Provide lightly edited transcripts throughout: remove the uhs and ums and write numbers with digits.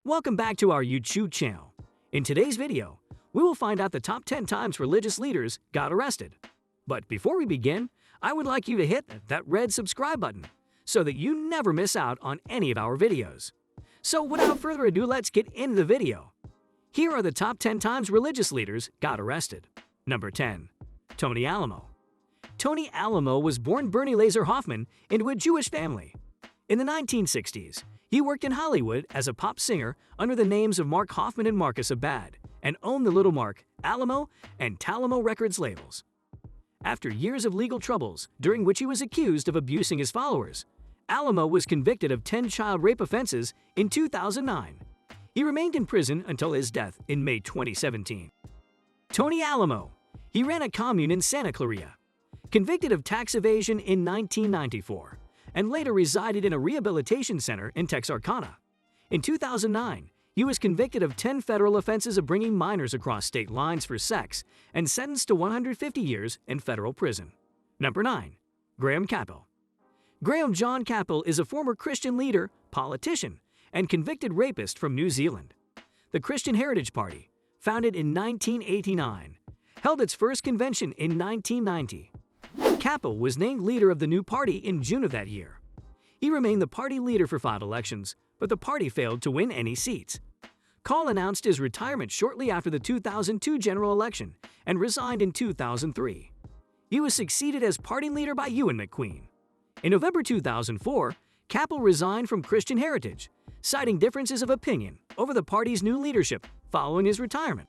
Welcome back to our YouTube channel. In today's video, we will find out the top 10 times religious leaders got arrested. But before we begin, I would like you to hit that red subscribe button so that you never miss out on any of our videos. So without further ado, let's get into the video. Here are the top 10 times religious leaders got arrested. Number 10. Tony Alamo. Tony Alamo was born Bernie Laser Hoffman into a Jewish family. In the 1960s, he worked in Hollywood as a pop singer under the names of Mark Hoffman and Marcus Abad, and owned the Little Mark, Alamo, and Talamo Records labels. After years of legal troubles, during which he was accused of abusing his followers, Alamo was convicted of 10 child rape offenses in 2009. He remained in prison until his death in May 2017. Tony Alamo. He ran a commune in Santa Clarita. Convicted of tax evasion in 1994, and later resided in a rehabilitation center in Texarkana. In 2009, he was convicted of 10 federal offenses of bringing minors across state lines for sex and sentenced to 150 years in federal prison. Number 9. Graham Caple. Graham John Caple is a former Christian leader, politician, and convicted rapist from New Zealand. The Christian Heritage Party, founded in 1989, held its first convention in 1990. Caple was named leader of the new party in June of that year. He remained the party leader for 5 elections, but the party failed to win any seats. Caple announced his retirement shortly after the 2002 general election and resigned in 2003. He was succeeded as party leader by Ewan McQueen. In November 2004, Caple resigned from Christian Heritage, citing differences of opinion over the party's new leadership following his retirement.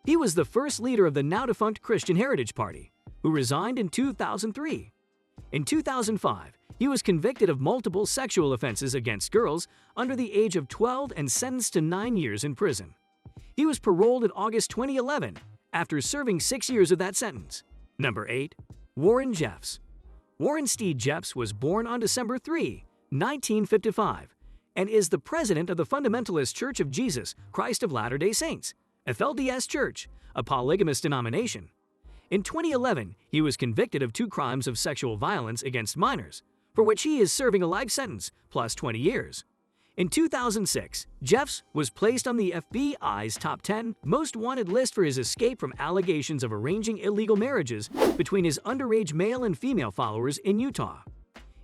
He was the first leader of the now-defunct Christian Heritage Party, who resigned in 2003. In 2005, he was convicted of multiple sexual offenses against girls under the age of 12 and sentenced to 9 years in prison. He was paroled in August 2011 after serving 6 years of that sentence. Number 8. Warren Jeffs. Warren Steed Jeffs was born on December 3, 1955, and is the president of the Fundamentalist Church of Jesus Christ of Latter-day Saints, FLDS Church, a polygamous denomination. In 2011, he was convicted of 2 crimes of sexual violence against minors, for which he is serving a life sentence plus 20 years. In 2006, Jeffs was placed on the FBI's top 10 most wanted list for his escape from allegations of arranging illegal marriages between his underage male and female followers in Utah.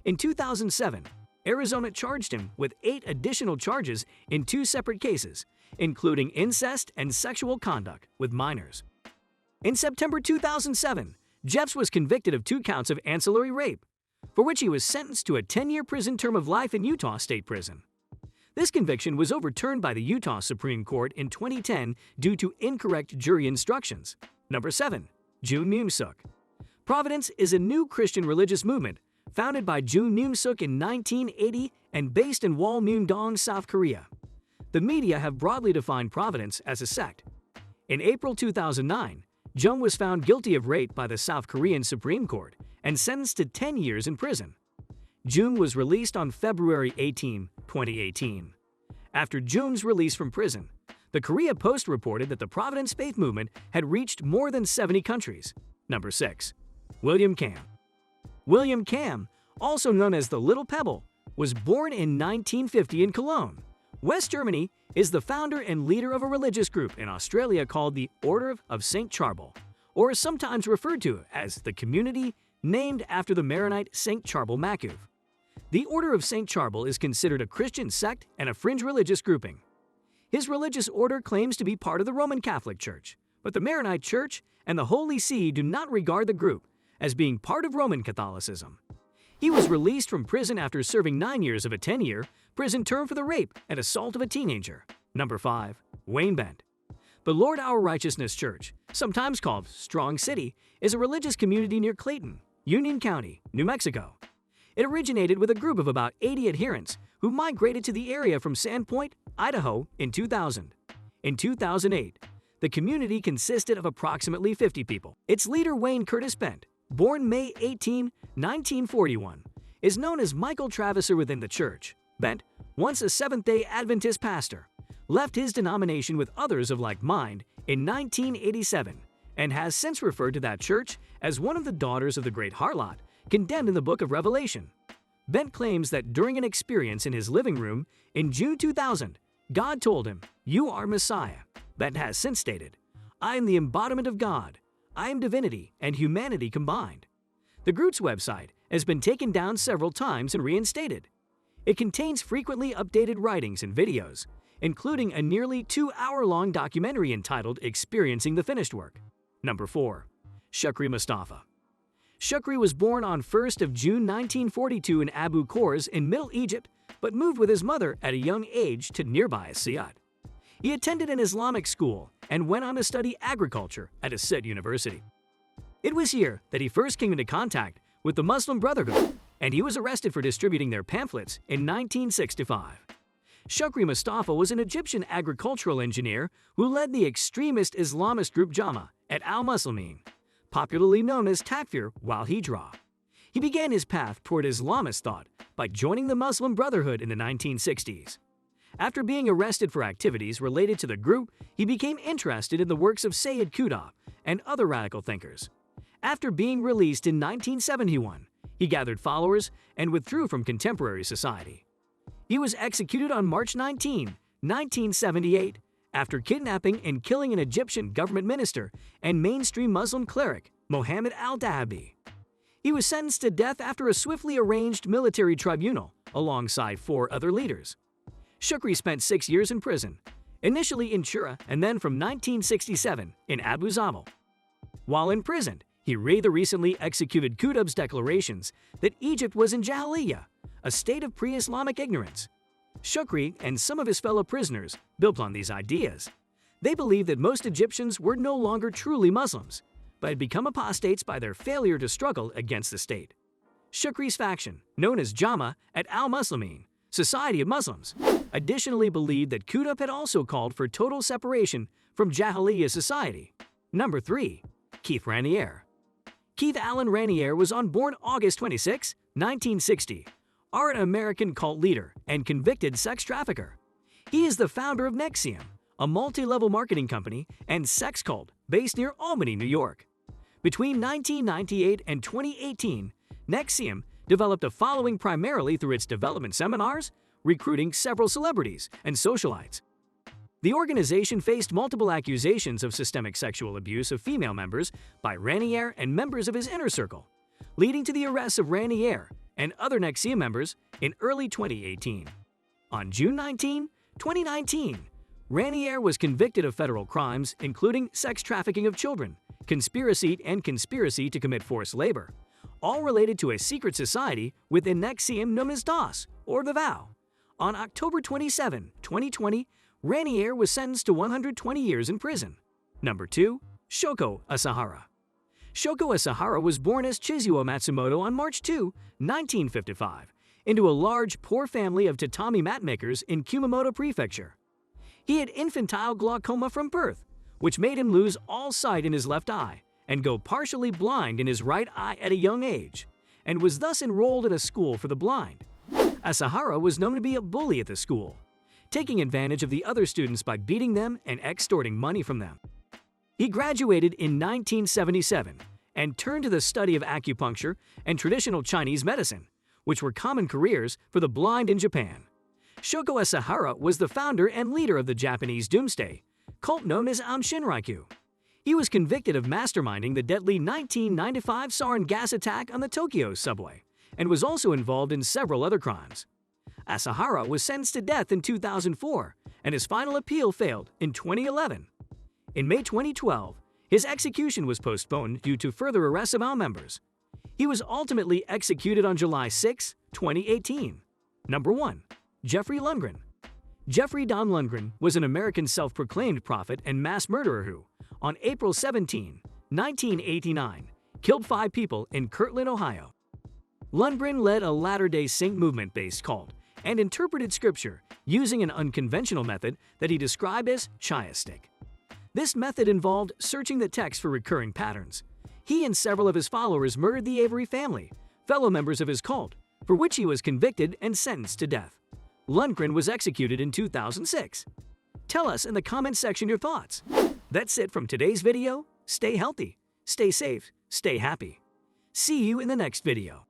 In 2007, Arizona charged him with 8 additional charges in 2 separate cases, including incest and sexual conduct with minors. In September 2007, Jeffs was convicted of 2 counts of ancillary rape, for which he was sentenced to a 10-year prison term of life in Utah State Prison. This conviction was overturned by the Utah Supreme Court in 2010 due to incorrect jury instructions. Number 7. Jun Jun. Providence is a new Christian religious movement founded by Jun Jun in 1980 and based in Walmyeong-dong, South Korea. The media have broadly defined Providence as a sect. In April 2009, Jun was found guilty of rape by the South Korean Supreme Court and sentenced to 10 years in prison. Jun was released on February 18, 2018. After Jun's release from prison, the Korea Post reported that the Providence faith movement had reached more than 70 countries. Number 6. William Cam. William Cam, also known as the Little Pebble, was born in 1950 in Cologne, West Germany, is the founder and leader of a religious group in Australia called the Order of St. Charbel, or sometimes referred to as the community named after the Maronite St. Charbel Macuv. The Order of St. Charbel is considered a Christian sect and a fringe religious grouping. His religious order claims to be part of the Roman Catholic Church, but the Maronite Church and the Holy See do not regard the group as being part of Roman Catholicism. He was released from prison after serving 9 years of a 10-year prison term for the rape and assault of a teenager. Number 5. Wayne Bent. The Lord Our Righteousness Church, sometimes called Strong City, is a religious community near Clayton, Union County, New Mexico. It originated with a group of about 80 adherents who migrated to the area from Sandpoint, Idaho in 2000. In 2008, the community consisted of approximately 50 people. Its leader, Wayne Curtis Bent, born May 18, 1941, is known as Michael Travisser within the church. Bent, once a Seventh-day Adventist pastor, left his denomination with others of like mind in 1987 and has since referred to that church as one of the daughters of the Great Harlot, condemned in the Book of Revelation. Bent claims that during an experience in his living room in June 2000, God told him, "You are Messiah," but has since stated, "I am the embodiment of God. I am divinity and humanity combined." The group's website has been taken down several times and reinstated. It contains frequently updated writings and videos, including a nearly 2-hour-long documentary entitled Experiencing the Finished Work. Number 4. Shakri Mustafa. Shakri was born on 1st of June 1942 in Abu Qurs in Middle Egypt, but moved with his mother at a young age to nearby Siyat. He attended an Islamic school and went on to study agriculture at Asid University. It was here that he first came into contact with the Muslim Brotherhood, and he was arrested for distributing their pamphlets in 1965. Shakri Mustafa was an Egyptian agricultural engineer who led the extremist Islamist group Jama at al-Muslimin, popularly known as Takfir while Hijra. He began his path toward Islamist thought by joining the Muslim Brotherhood in the 1960s. After being arrested for activities related to the group, he became interested in the works of Sayyid Qutb and other radical thinkers. After being released in 1971, he gathered followers and withdrew from contemporary society. He was executed on March 19, 1978, after kidnapping and killing an Egyptian government minister and mainstream Muslim cleric, Mohammed al-Dahabi. He was sentenced to death after a swiftly arranged military tribunal alongside 4 other leaders. Shukri spent 6 years in prison, initially in Shura and then from 1967 in Abu Zamal. While imprisoned, he read the recently executed Qutb's declarations that Egypt was in Jahiliyyah, a state of pre-Islamic ignorance. Shukri and some of his fellow prisoners built on these ideas. They believed that most Egyptians were no longer truly Muslims, but had become apostates by their failure to struggle against the state. Shukri's faction, known as Jama at al-Muslimin, Society of Muslims, additionally believed that Qutb had also called for total separation from Jahiliyyah society. Number 3. Keith Raniere. Keith Allen Raniere was born August 26, 1960, are an American cult leader and convicted sex trafficker. He is the founder of NXIVM, a multi-level marketing company and sex cult based near Albany, New York. Between 1998 and 2018, NXIVM developed a following primarily through its development seminars, recruiting several celebrities and socialites. The organization faced multiple accusations of systemic sexual abuse of female members by Raniere and members of his inner circle, leading to the arrests of Raniere and other NXIVM members in early 2018. On June 19, 2019, Raniere was convicted of federal crimes including sex trafficking of children, conspiracy to commit forced labor, all related to a secret society within NXIVM known as DOS, or the Vow. On October 27, 2020, Raniere was sentenced to 120 years in prison. Number 2. Shoko Asahara. Shoko Asahara was born as Chizuo Matsumoto on March 2, 1955, into a large, poor family of tatami mat makers in Kumamoto Prefecture. He had infantile glaucoma from birth, which made him lose all sight in his left eye and go partially blind in his right eye at a young age, and was thus enrolled at a school for the blind. Asahara was known to be a bully at the school, taking advantage of the other students by beating them and extorting money from them. He graduated in 1977 and turned to the study of acupuncture and traditional Chinese medicine, which were common careers for the blind in Japan. Shoko Asahara was the founder and leader of the Japanese doomsday cult known as Aum Shinrikyo. He was convicted of masterminding the deadly 1995 sarin gas attack on the Tokyo subway and was also involved in several other crimes. Asahara was sentenced to death in 2004, and his final appeal failed in 2011. In May 2012, his execution was postponed due to further arrests of Aum members. He was ultimately executed on July 6, 2018. Number 1. Jeffrey Lundgren. Jeffrey Don Lundgren was an American self-proclaimed prophet and mass murderer who, on April 17, 1989, killed 5 people in Kirtland, Ohio. Lundgren led a Latter-day Saint movement-based cult and interpreted scripture using an unconventional method that he described as chiastic. This method involved searching the text for recurring patterns. He and several of his followers murdered the Avery family, fellow members of his cult, for which he was convicted and sentenced to death. Lundgren was executed in 2006. Tell us in the comments section your thoughts. That's it from today's video. Stay healthy, stay safe, stay happy. See you in the next video.